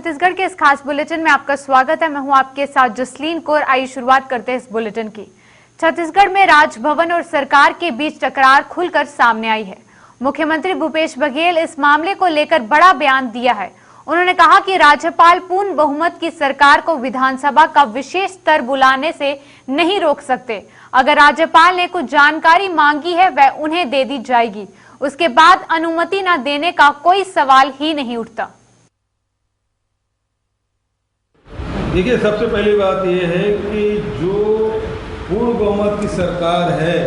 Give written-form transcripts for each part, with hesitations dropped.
छत्तीसगढ़ के इस खास बुलेटिन में आपका स्वागत है। मैं हूं आपके साथ जसलीन कौर। आइए शुरुआत करते हैं इस बुलेटिन की। छत्तीसगढ़ में राजभवन और सरकार के बीच टकरार खुलकर सामने आई है। मुख्यमंत्री भूपेश बघेल इस मामले को लेकर बड़ा बयान दिया है। उन्होंने कहा कि राज्यपाल पूर्ण बहुमत की सरकार को विधानसभा का विशेष स्तर बुलाने से नहीं रोक सकते। अगर राज्यपाल ने कुछ जानकारी मांगी है वह उन्हें दे दी जाएगी, उसके बाद अनुमति न देने का कोई सवाल ही नहीं उठता। देखिए, सबसे पहली बात यह है कि जो पूर्ण बहुमत की सरकार है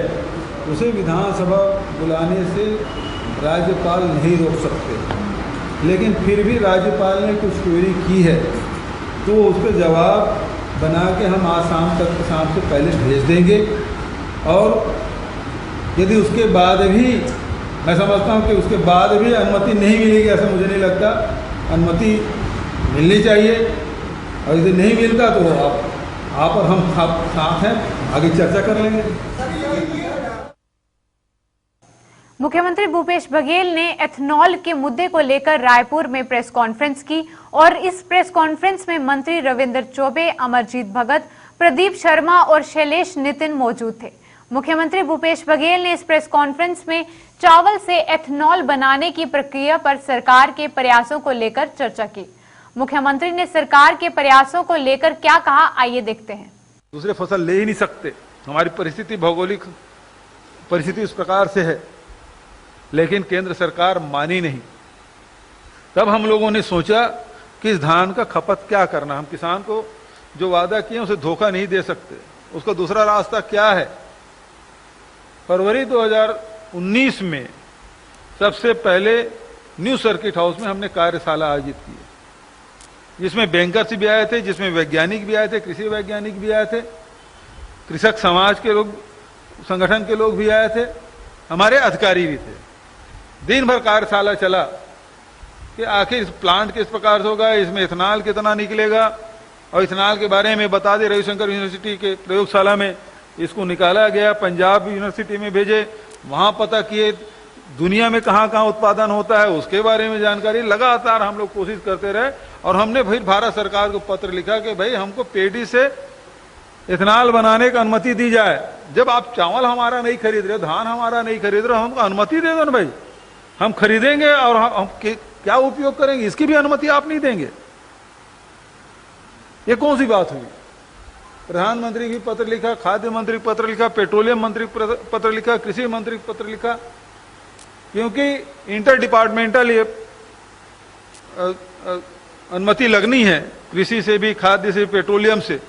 उसे विधानसभा बुलाने से राज्यपाल नहीं रोक सकते, लेकिन फिर भी राज्यपाल ने कुछ क्वेरी की है तो उसका जवाब बना के हम आज शाम से पहले भेज देंगे। और यदि उसके बाद भी, मैं समझता हूँ कि उसके बाद भी अनुमति नहीं मिलेगी, ऐसा मुझे नहीं लगता। अनुमति मिलनी चाहिए और यदि नहीं मिलता तो आप और हम साथ हैं, आगे चर्चा कर लेंगे। मुख्यमंत्री भूपेश बघेल ने एथनॉल के मुद्दे को लेकर रायपुर में प्रेस कॉन्फ्रेंस की और इस प्रेस कॉन्फ्रेंस में मंत्री रविंद्र चौबे, अमरजीत भगत, प्रदीप शर्मा और शैलेश नितिन मौजूद थे। मुख्यमंत्री भूपेश बघेल ने इस प्रेस कॉन्फ्रेंस में चावल से एथनॉल बनाने की प्रक्रिया पर सरकार के प्रयासों को लेकर चर्चा की। मुख्यमंत्री ने सरकार के प्रयासों को लेकर क्या कहा, आइए देखते हैं। दूसरे फसल ले ही नहीं सकते, हमारी परिस्थिति, भौगोलिक परिस्थिति इस प्रकार से है, लेकिन केंद्र सरकार मानी नहीं। तब हम लोगों ने सोचा कि इस धान का खपत क्या करना, हम किसान को जो वादा किए उसे धोखा नहीं दे सकते, उसका दूसरा रास्ता क्या है। फरवरी 2019 में सबसे पहले न्यू सर्किट हाउस में हमने कार्यशाला आयोजित की, जिसमें बैंकर्स भी आए थे, जिसमें वैज्ञानिक भी आए थे, कृषि वैज्ञानिक भी आए थे, कृषक समाज के लोग, संगठन के लोग भी आए थे, हमारे अधिकारी भी थे। दिन भर कार्यशाला चला कि आखिर इस प्लांट किस प्रकार से होगा, इसमें इथेनॉल कितना निकलेगा, और इथेनॉल के बारे में बता दे। रविशंकर यूनिवर्सिटी के प्रयोगशाला में इसको निकाला गया, पंजाब यूनिवर्सिटी में भेजे, वहां पता किए दुनिया में कहां कहां उत्पादन होता है, उसके बारे में जानकारी। लगातार हम लोग कोशिश करते रहे और हमने फिर भारत सरकार को पत्र लिखा कि भाई हमको पेडी से इथेनॉल बनाने की अनुमति दी जाए। जब आप चावल हमारा नहीं खरीद रहे, धान हमारा नहीं खरीद रहे, हमको अनुमति दे दो ना भाई, हम खरीदेंगे और हम क्या उपयोग करेंगे, इसकी भी अनुमति आप नहीं देंगे। ये कौन सी बात हुई। प्रधानमंत्री की पत्र लिखा, खाद्य मंत्री पत्र लिखा, पेट्रोलियम मंत्री पत्र लिखा, कृषि मंत्री पत्र लिखा, क्योंकि इंटर डिपार्टमेंटल ये अनुमति लगनी है, कृषि से भी, खाद्य से, पेट्रोलियम से।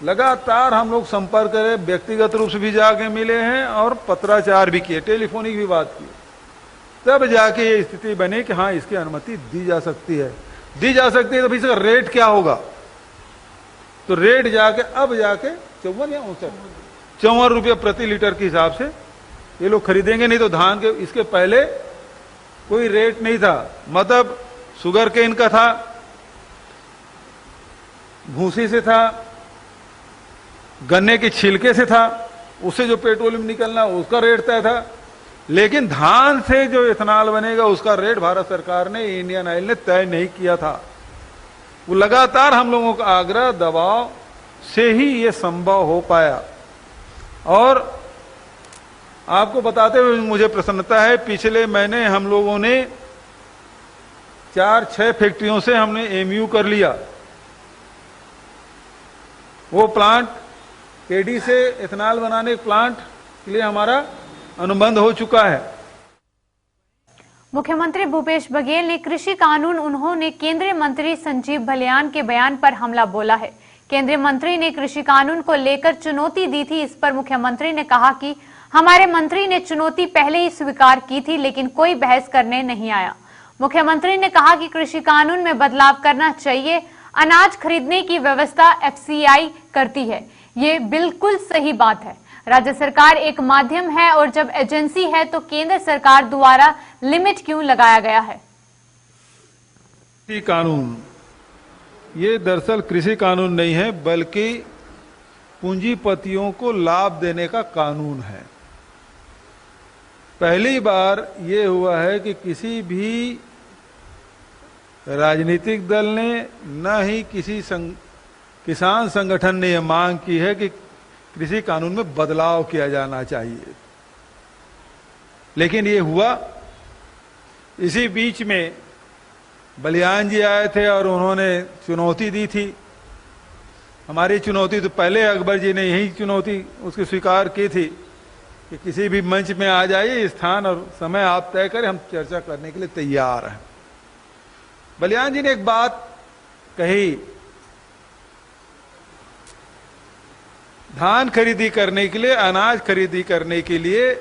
लगातार हम लोग संपर्क करें, व्यक्तिगत रूप से भी जाके मिले हैं और पत्राचार भी किए, टेलीफोनिक भी बात की, तब जाके ये स्थिति बनी कि हाँ इसकी अनुमति दी जा सकती है। दी जा सकती है तो इसका रेट क्या होगा, तो रेट जाके अब जाके 54 या 54 रुपये प्रति लीटर के हिसाब से ये लोग खरीदेंगे। नहीं तो धान के इसके पहले कोई रेट नहीं था, मतलब शुगर केन का था, भूसी से था, गन्ने के छिलके से था, उससे जो पेट्रोलियम निकलना उसका रेट तय था। लेकिन धान से जो इथेनॉल बनेगा उसका रेट भारत सरकार ने, इंडियन ऑयल ने तय नहीं किया था। वो लगातार हम लोगों का आग्रह, दबाव से ही ये संभव हो पाया। और आपको बताते हुए मुझे प्रसन्नता है, पिछले महीने हम लोगों ने 4-6 फैक्ट्रियों से हमने एमयू कर लिया। वो प्लांट पेडी से इथेनॉल बनाने के प्लांट के लिए हमारा अनुबंध हो चुका है। मुख्यमंत्री भूपेश बघेल ने कृषि कानून, उन्होंने केंद्रीय मंत्री संजीव बलियान के बयान पर हमला बोला है। केंद्रीय मंत्री ने कृषि कानून को लेकर चुनौती दी थी। इस पर मुख्यमंत्री ने कहा कि हमारे मंत्री ने चुनौती पहले ही स्वीकार की थी, लेकिन कोई बहस करने नहीं आया। मुख्यमंत्री ने कहा कि कृषि कानून में बदलाव करना चाहिए। अनाज खरीदने की व्यवस्था FCI करती है, ये बिल्कुल सही बात है। राज्य सरकार एक माध्यम है और जब एजेंसी है तो केंद्र सरकार द्वारा लिमिट क्यों लगाया गया है। कृषि कानून ये दरअसल कृषि कानून नहीं है, बल्कि पूंजीपतियों को लाभ देने का कानून है। पहली बार ये हुआ है कि किसी भी राजनीतिक दल ने न ही किसी किसान संगठन ने यह मांग की है कि कृषि कानून में बदलाव किया जाना चाहिए। लेकिन ये हुआ, इसी बीच में बलियान जी आए थे और उन्होंने चुनौती दी थी। हमारी चुनौती तो पहले अकबर जी ने यही चुनौती उसकी स्वीकार की थी कि किसी भी मंच में आ जाइए, स्थान और समय आप तय करें, हम चर्चा करने के लिए तैयार हैं। बलियान जी ने एक बात कही, धान खरीदी करने के लिए, अनाज खरीदी करने के लिए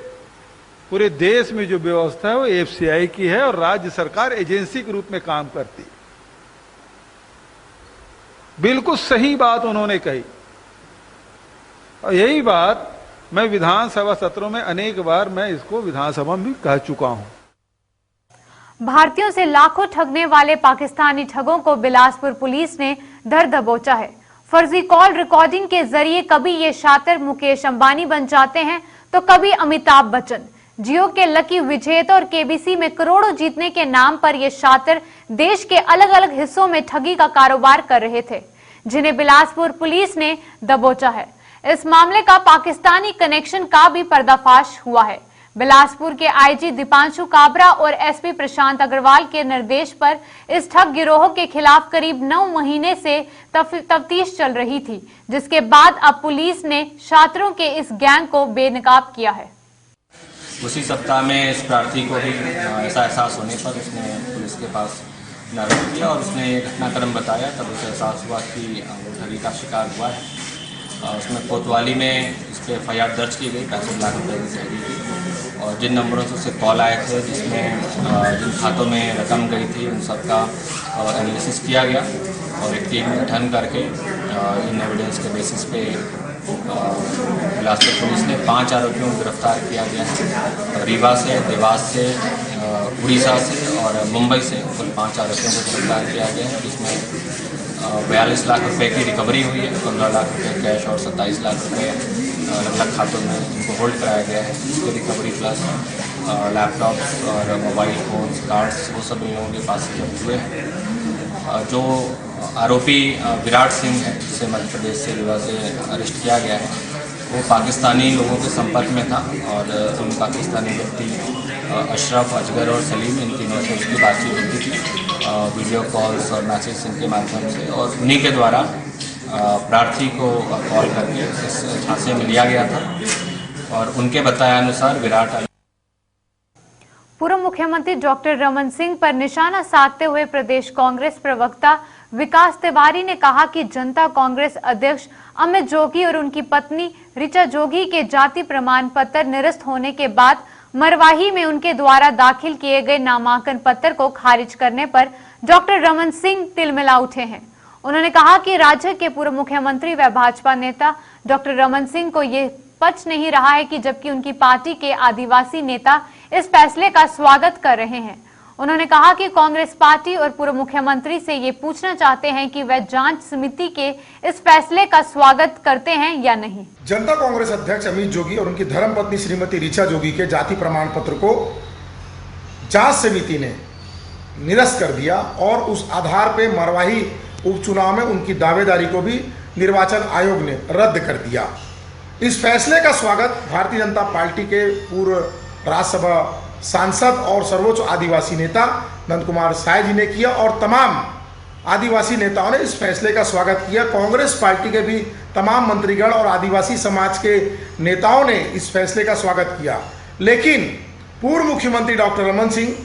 पूरे देश में जो व्यवस्था है वो एफसीआई की है और राज्य सरकार एजेंसी के रूप में काम करती है। बिल्कुल सही बात उन्होंने कही और यही बात मैं विधानसभा सत्रों में अनेक बार मैं इसको विधानसभा में भी कह चुका हूं। भारतीयों से लाखों ठगने वाले पाकिस्तानी ठगों को बिलासपुर पुलिस ने धर दबोचा है। फर्जी कॉल रिकॉर्डिंग के जरिए कभी ये शातिर मुकेश अंबानी बन जाते हैं तो कभी अमिताभ बच्चन। जियो के लकी विजेता और केबीसी में करोड़ों जीतने के नाम पर ये शातिर देश के अलग अलग हिस्सों में ठगी का कारोबार कर रहे थे, जिन्हें बिलासपुर पुलिस ने दबोचा है। इस मामले का पाकिस्तानी कनेक्शन का भी पर्दाफाश हुआ है। बिलासपुर के आईजी दीपांशु काबरा और एसपी प्रशांत अग्रवाल के निर्देश पर इस ठग गिरोह के खिलाफ करीब 9 महीने से तफ्तीश चल रही थी, जिसके बाद अब पुलिस ने छात्रों के इस गैंग को बेनकाब किया है। उसी सप्ताह में इस प्रार्थी को भी ऐसा एहसास होने पर उसने पुलिस के पास नाराज किया और उसने घटनाक्रम बताया। तब उसे एहसास हुआ कि वो ठगी का शिकार हुआ है। उसमें कोतवाली में इस पर एफआईआर दर्ज की गई, 65 लाख रुपये की ठगी की। और जिन नंबरों से उसे कॉल आए थे, जिसमें जिन खातों में रकम गई थी, उन सब का एनालिसिस किया गया और एक टीम गठन करके इन एविडेंस के बेसिस पे बिलासपुर पुलिस ने 5 आरोपियों को गिरफ्तार किया गया है। रीवा से, देवास से, उड़ीसा से और मुंबई से कुल 5 आरोपियों को गिरफ्तार किया गया है, जिसमें 42 लाख रुपए की रिकवरी हुई है। 15 लाख रुपए कैश और 27 लाख रुपए अलग अलग खातों में इनको होल्ड कराया गया है। इसकी रिकवरी प्लस लैपटॉप्स और मोबाइल फोन्स, कार्ड्स, वो सब इन लोगों के पास से जब्त हुए हैं। जो आरोपी विराट सिंह है, जिसे मध्य प्रदेश से रीवा से अरेस्ट किया गया है, वो पाकिस्तानी लोगों के संपर्क में था और उन पाकिस्तानी व्यक्ति अशरफ, अजगर और सलीम, इन तीनों से उसकी बातचीत होती थी वीडियो कॉल्स और मैसेज के माध्यम से, और उन्हीं के द्वारा प्रार्थी को कॉल करके इस झांसे में लिया गया था और उनके बताया अनुसार विराट। पूर्व मुख्यमंत्री डॉक्टर रमन सिंह पर निशाना साधते हुए प्रदेश कांग्रेस प्रवक्ता विकास तिवारी ने कहा कि जनता कांग्रेस अध्यक्ष अमित जोगी और उनकी पत्नी ऋचा जोगी के जाति प्रमाण पत्र निरस्त होने के बाद मरवाही में उनके द्वारा दाखिल किए गए नामांकन पत्र को खारिज करने पर डॉक्टर रमन सिंह तिलमिला उठे हैं। उन्होंने कहा कि राज्य के पूर्व मुख्यमंत्री व भाजपा नेता डॉक्टर रमन सिंह को ये पच नहीं रहा है कि जबकि उनकी पार्टी के आदिवासी नेता इस फैसले का स्वागत कर रहे हैं। उन्होंने कहा कि कांग्रेस पार्टी और पूर्व मुख्यमंत्री से ये पूछना चाहते हैं कि वह जांच समिति के इस फैसले का स्वागत करते हैं या नहीं। जनता कांग्रेस अध्यक्ष अमित जोगी और उनकी धर्मपत्नी श्रीमती ऋचा जोगी के जाति प्रमाण पत्र को जांच समिति ने निरस्त कर दिया और उस आधार पर मरवाही उपचुनाव में उनकी दावेदारी को भी निर्वाचन आयोग ने रद्द कर दिया। इस फैसले का स्वागत भारतीय जनता पार्टी के पूर्व राज्यसभा सांसद और सर्वोच्च आदिवासी नेता नंद कुमार साय जी ने किया और तमाम आदिवासी नेताओं ने इस फैसले का स्वागत किया। कांग्रेस पार्टी के भी तमाम मंत्रीगण और आदिवासी समाज के नेताओं ने इस फैसले का स्वागत किया। लेकिन पूर्व मुख्यमंत्री डॉक्टर रमन सिंह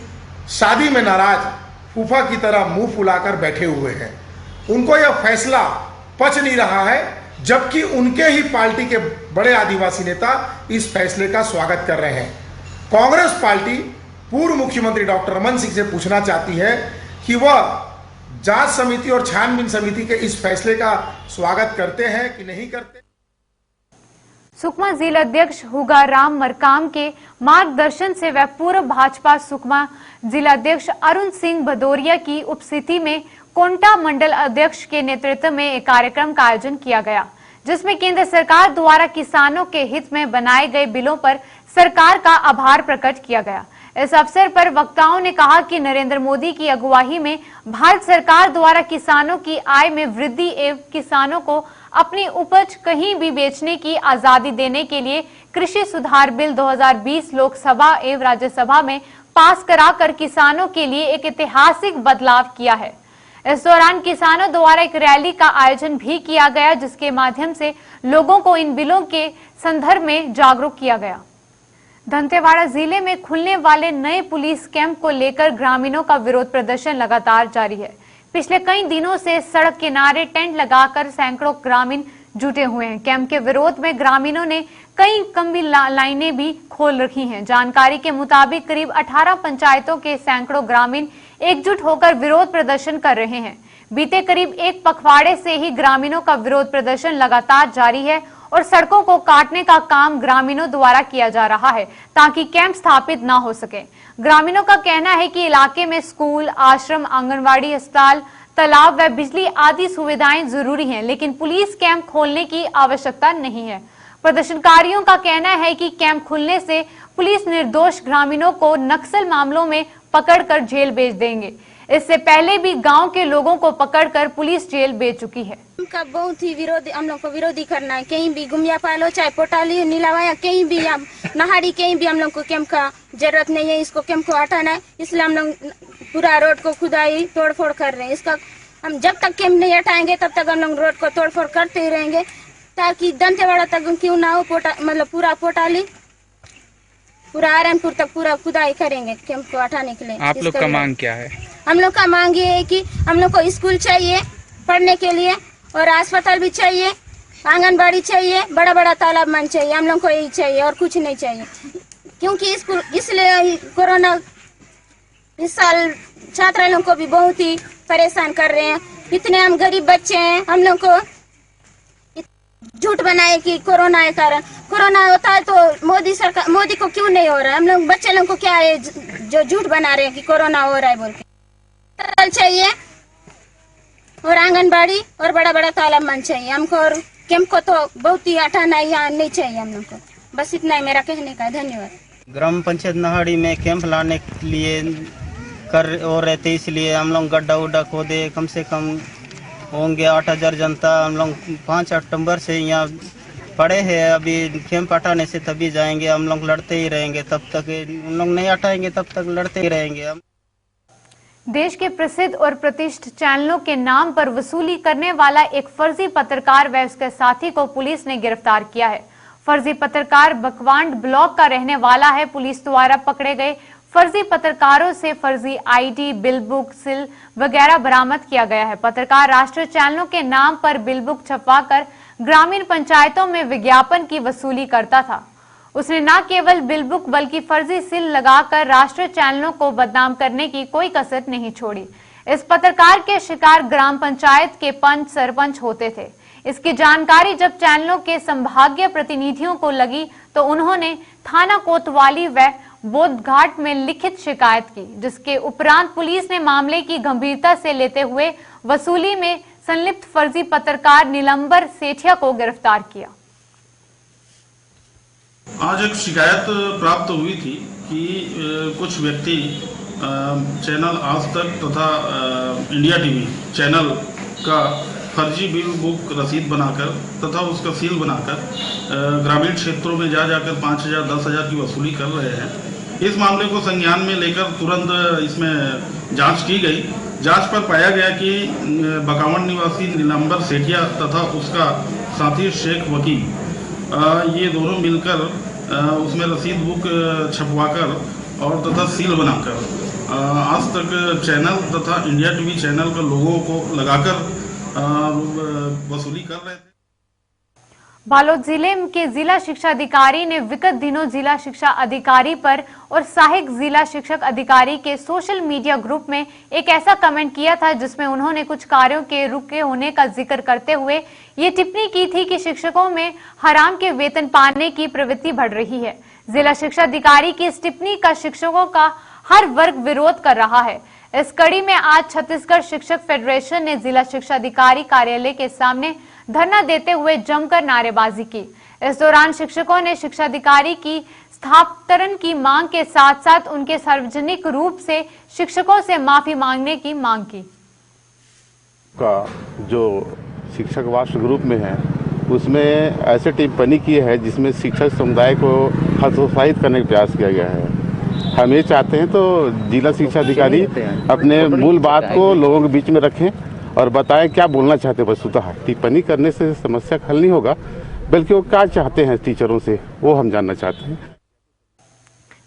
शादी में नाराज फूफा की तरह मुंह फुलाकर बैठे हुए हैं। उनको यह फैसला पच नहीं रहा है, जबकि उनके ही पार्टी के बड़े आदिवासी नेता इस फैसले का स्वागत कर रहे हैं। कांग्रेस पार्टी पूर्व मुख्यमंत्री डॉक्टर रमन सिंह से पूछना चाहती है कि वह जांच समिति और छानबीन समिति के इस फैसले का स्वागत करते हैं कि नहीं करते। सुकमा जिला अध्यक्ष हुगाराम मरकाम के मार्गदर्शन से वह पूर्व भाजपा सुकमा जिला अध्यक्ष अरुण सिंह भदौरिया की उपस्थिति में कोंटा मंडल अध्यक्ष के नेतृत्व में एक कार्यक्रम का आयोजन किया गया, जिसमें केंद्र सरकार द्वारा किसानों के हित में बनाए गए बिलों पर सरकार का आभार प्रकट किया गया। इस अवसर पर वक्ताओं ने कहा कि नरेंद्र मोदी की अगुवाई में भारत सरकार द्वारा किसानों की आय में वृद्धि एवं किसानों को अपनी उपज कहीं भी बेचने की आजादी देने के लिए कृषि सुधार बिल 2020 लोकसभा एवं राज्यसभा में पास कराकर किसानों के लिए एक ऐतिहासिक बदलाव किया है। इस दौरान किसानों द्वारा एक रैली का आयोजन भी किया गया, जिसके माध्यम से लोगों को इन बिलों के संदर्भ में जागरूक किया गया। दंतेवाड़ा जिले में खुलने वाले नए पुलिस कैंप को लेकर ग्रामीणों का विरोध प्रदर्शन लगातार जारी है। पिछले कई दिनों से सड़क किनारे टेंट लगाकर सैकड़ों ग्रामीण जुटे हुए हैं। कैंप के विरोध में ग्रामीणों ने कई लंबी लाइनें भी खोल रखी हैं। जानकारी के मुताबिक करीब 18 पंचायतों के सैकड़ों ग्रामीण एकजुट होकर विरोध प्रदर्शन कर रहे हैं। बीते करीब एक पखवाड़े से ही ग्रामीणों का विरोध प्रदर्शन लगातार जारी है और सड़कों को काटने का काम ग्रामीणों द्वारा किया जा रहा है ताकि कैंप स्थापित न हो सके। ग्रामीणों का कहना है कि इलाके में स्कूल, आश्रम, आंगनवाड़ी, अस्पताल, तालाब व बिजली आदि सुविधाएं जरूरी हैं, लेकिन पुलिस कैंप खोलने की आवश्यकता नहीं है। प्रदर्शनकारियों का कहना है कि कैंप खुलने से पुलिस निर्दोष ग्रामीणों को नक्सल मामलों में पकड़कर जेल भेज देंगे। इससे पहले भी गांव के लोगों को पकड़कर पुलिस जेल भेज चुकी है। का बहुत ही विरोधी, हम लोग को विरोधी करना है। कहीं भी गुमिया पालो, चाहे पोटाली, नीलावाया, कहीं भी हम नहाड़ी, कहीं भी हम लोग को कैंप का जरूरत नहीं है। इसको कैंप को हटाना है, इसलिए हम लोग पूरा रोड को खुदाई तोड़ फोड़ कर रहे हैं। इसका हम जब तक कैंप नहीं हटाएंगे तब तक हम लोग रोड को तोड़ फोड़ करते ही रहेंगे, ताकि दंतेवाड़ा तक क्यों ना हो, मतलब पूरा पोटाली, पूरा आरनपुर तक पूरा खुदाई करेंगे कैंप को हटाने के लिए। आप लोग का मांग क्या है? हम लोग का मांग ये है कि हम लोग को स्कूल चाहिए पढ़ने के लिए, और अस्पताल भी चाहिए, आंगनबाड़ी चाहिए, बड़ा बड़ा तालाब मन चाहिए। हम लोग को यही चाहिए और कुछ नहीं चाहिए, क्योंकि स्कूल इसलिए कोरोना इस साल छात्र लोगों को भी बहुत ही परेशान कर रहे हैं। इतने हम गरीब बच्चे हैं, हम लोग को झूठ बनाए कि कोरोना के कारण कोरोना होता है, तो मोदी को क्यों नहीं हो रहा है? हम लोग बच्चे लोगों को क्या है जो झूठ बना रहे हैं कि कोरोना हो रहा है बोल के। चाहिए और आंगनबाड़ी और बड़ा बड़ा तालाब मन चाहिए हमको, और कैंप को तो बहुत ही हटाना यहाँ नहीं चाहिए हम लोग को। बस इतना ही मेरा कहने का है। धन्यवाद। ग्राम पंचायत नहाड़ी में कैंप लाने के लिए कर और रहते, इसलिए हम लोग गड्ढा उड्ढा खोदे, कम से कम होंगे 8000 जनता। हम लोग 5 अक्टूबर से यहाँ पड़े हैं। अभी कैंप हटाने से तभी जाएंगे। हम लोग लड़ते ही रहेंगे तब तक, हम लोग नहीं हटाएंगे तब तक लड़ते ही रहेंगे हम। देश के प्रसिद्ध और प्रतिष्ठित चैनलों के नाम पर वसूली करने वाला एक फर्जी पत्रकार व उसके साथी को पुलिस ने गिरफ्तार किया है। फर्जी पत्रकार बकवांड ब्लॉक का रहने वाला है। पुलिस द्वारा पकड़े गए फर्जी पत्रकारों से फर्जी आईडी, बिल बुक, सील वगैरह बरामद किया गया है। पत्रकार राष्ट्रीय चैनलों के नाम पर बिल बुक छपवाकर ग्रामीण पंचायतों में विज्ञापन की वसूली करता था। उसने न केवल बिल बुक बल्कि फर्जी सील लगाकर राष्ट्रीय चैनलों को बदनाम करने की कोई कसर नहीं छोड़ी। इस पत्रकार के शिकार ग्राम पंचायत के पंच, सरपंच होते थे। इसकी जानकारी जब चैनलों के संभागीय प्रतिनिधियों को लगी तो उन्होंने थाना कोतवाली व बोधघाट में लिखित शिकायत की, जिसके उपरांत पुलिस ने मामले की गंभीरता से लेते हुए वसूली में संलिप्त फर्जी पत्रकार नीलंबर सेठिया को गिरफ्तार किया। आज एक शिकायत प्राप्त हुई थी कि कुछ व्यक्ति चैनल आज तक तथा इंडिया टीवी चैनल का फर्जी बिल बुक रसीद बनाकर तथा उसका सील बनाकर ग्रामीण क्षेत्रों में जाकर 5000 10,000 की वसूली कर रहे हैं। इस मामले को संज्ञान में लेकर तुरंत इसमें जांच की गई। जांच पर पाया गया कि बकावंड निवासी नीलंबर सेठिया तथा उसका साथी शेख वकील ये दोनों मिलकर उसमें रसीद बुक छपवाकर और तथा सील बनाकर आज तक चैनल तथा इंडिया टीवी चैनल के लोगों को लगाकर वसूली कर रहे थे। बालोद जिले के जिला शिक्षा अधिकारी ने विगत दिनों जिला शिक्षा अधिकारी पर और सहायक जिला शिक्षक अधिकारी के सोशल मीडिया ग्रुप में एक ऐसा कमेंट किया था जिसमें उन्होंने कुछ कार्यों के रुके होने का जिक्र करते हुए ये टिप्पणी की थी कि शिक्षकों में हराम के वेतन पाने की प्रवृत्ति बढ़ रही है। जिला शिक्षा अधिकारी की इस टिप्पणी का शिक्षकों का हर वर्ग विरोध कर रहा है। इस कड़ी में आज छत्तीसगढ़ शिक्षक फेडरेशन ने जिला शिक्षा अधिकारी कार्यालय के सामने धरना देते हुए जमकर नारेबाजी की। इस दौरान शिक्षकों ने शिक्षा अधिकारी की स्थानांतरण की मांग के साथ साथ उनके सार्वजनिक रूप से शिक्षकों से माफी मांगने की मांग की। का जो शिक्षक वास्प ग्रुप में है उसमें ऐसे टिप्पणी की है जिसमें शिक्षक समुदाय को हतोत्साहित करने का प्रयास किया गया है। हम ये चाहते हैं तो जिला शिक्षा अधिकारी अपने मूल बात को लोगों के बीच में रखें और बताएं क्या बोलना चाहते हैं। वस्तुतः टिप्पणी करने से समस्या का हल नहीं होगा, बल्कि वो क्या चाहते हैं टीचरों से वो हम जानना चाहते हैं।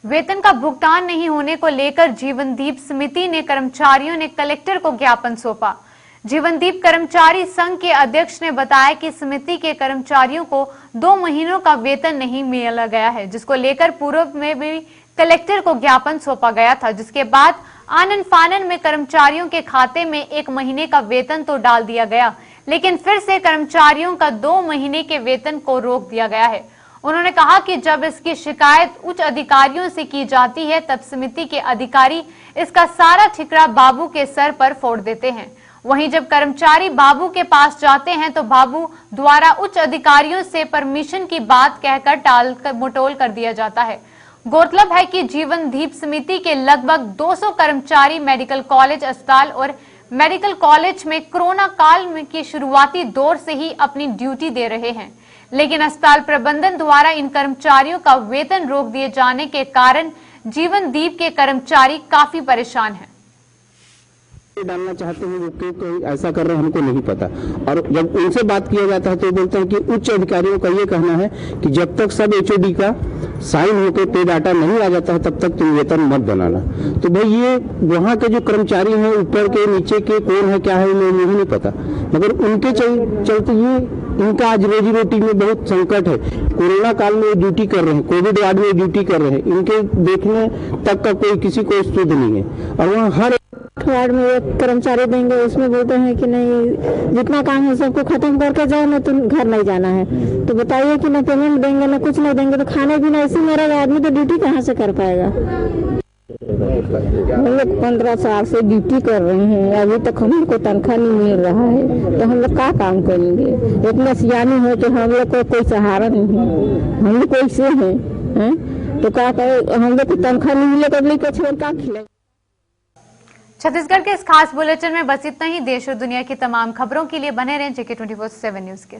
वेतन का भुगतान नहीं होने को लेकर जीवनदीप समिति ने कर्मचारियों ने कलेक्टर को ज्ञापन सौंपा। जीवनदीप कर्मचारी संघ के अध्यक्ष ने बताया कि समिति के कर्मचारियों को 2 महीनों का वेतन नहीं मिला गया है, जिसको लेकर पूर्व में भी कलेक्टर को ज्ञापन सौंपा गया था, जिसके बाद आनन फानन में कर्मचारियों के खाते में 1 महीने का वेतन तो डाल दिया गया, लेकिन फिर से कर्मचारियों का 2 महीने के वेतन को रोक दिया गया है। उन्होंने कहा कि जब इसकी शिकायत उच्च अधिकारियों से की जाती है तब समिति के अधिकारी इसका सारा ठिकरा बाबू के सर पर फोड़ देते हैं। वहीं जब कर्मचारी बाबू के पास जाते हैं तो बाबू द्वारा उच्च अधिकारियों से परमिशन की बात कहकर टाल मटोल कर दिया जाता है। गौरतलब है कि जीवनदीप समिति के लगभग 200 कर्मचारी मेडिकल कॉलेज अस्पताल और मेडिकल कॉलेज में कोरोना काल की शुरुआती दौर से ही अपनी ड्यूटी दे रहे हैं, लेकिन अस्पताल प्रबंधन द्वारा इन कर्मचारियों का वेतन रोक दिए जाने के कारण जीवनदीप के कर्मचारी काफी परेशान हैं। डालना चाहते हैं वो क्यों ऐसा कर रहे हैं हमको नहीं पता। और जब उनसे बात किया जाता है तो बोलते हैं कि उच्च अधिकारियों का ये कहना है कि जब तक सब एचओडी का साइन होकर पे डाटा नहीं आ जाता है तब तक तुम वेतन मत बनाना। तो भाई ये वहाँ के जो कर्मचारी हैं ऊपर के नीचे के कौन है क्या है मुझे नहीं पता, मगर उनके चलते ये इनका आज रोजी रोटी में बहुत संकट है। कोरोना काल में ड्यूटी कर रहे हैं, कोविड वार्ड में ड्यूटी कर रहे हैं, इनके देखने तक का कोई किसी को सुध नहीं है। और वहाँ हर वार्ड में एक कर्मचारी देंगे, उसमें बोलते हैं कि नहीं जितना काम है सबको खत्म करके जाओ, ना तुम घर नहीं जाना है। तो बताइए कि ना पेमेंट देंगे ना कुछ नहीं देंगे, तो खाने पीना इसी में रहेगा, आदमी तो ड्यूटी कहाँ से कर पाएगा। हम लोग 15 साल से ड्यूटी कर रहे हैं, अभी तक हम लोग को तनख्वाह नहीं मिल रहा है, तो हम लोग क्या काम करेंगे। इतना सियानी है कि हम लोग को कोई सहारा नहीं है, हम लोग कैसे हैं, तो क्या करें, हम लोग को तनख्वाह नहीं मिले तो लेकर छोड़ क्या खिलाए। छत्तीसगढ़ के इस खास बुलेटिन में बस इतना ही। देश और दुनिया की तमाम खबरों के लिए बने रहें JK24/7 न्यूज के साथ।